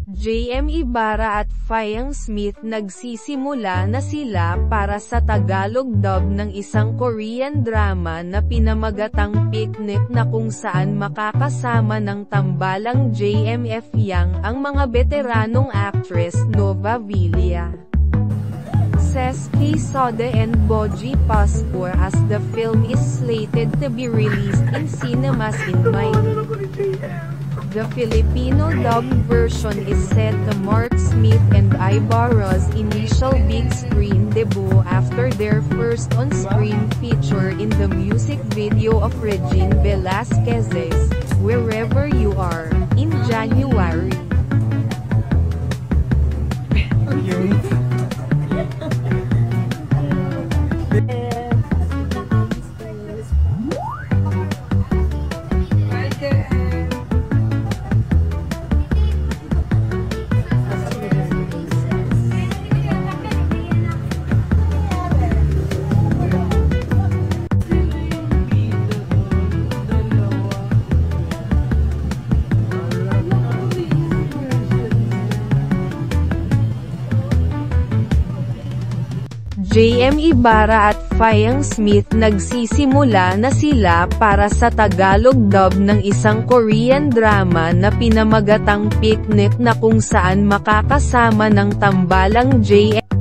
JM Ibarra at Fiang Smith nagsisimula na sila para sa Tagalog dub ng isang Korean drama na pinamagatang Picnic na kung saan makakasama ng tambalang JMF Yang ang mga veteranong actress Nova Villa, Cesky Soda and Boji Pascua as the film is slated to be released in cinemas in May. The Filipino dubbed version is set to mark Smith and Ibarra's initial big screen debut after their first on-screen feature in the music video of Regine Velasquez's "Wherever You Are" in January. JM Ibarra at Fiang Smith nagsisimula na sila para sa Tagalog dub ng isang Korean drama na pinamagatang Picnic na kung saan makakasama ng tambalang JM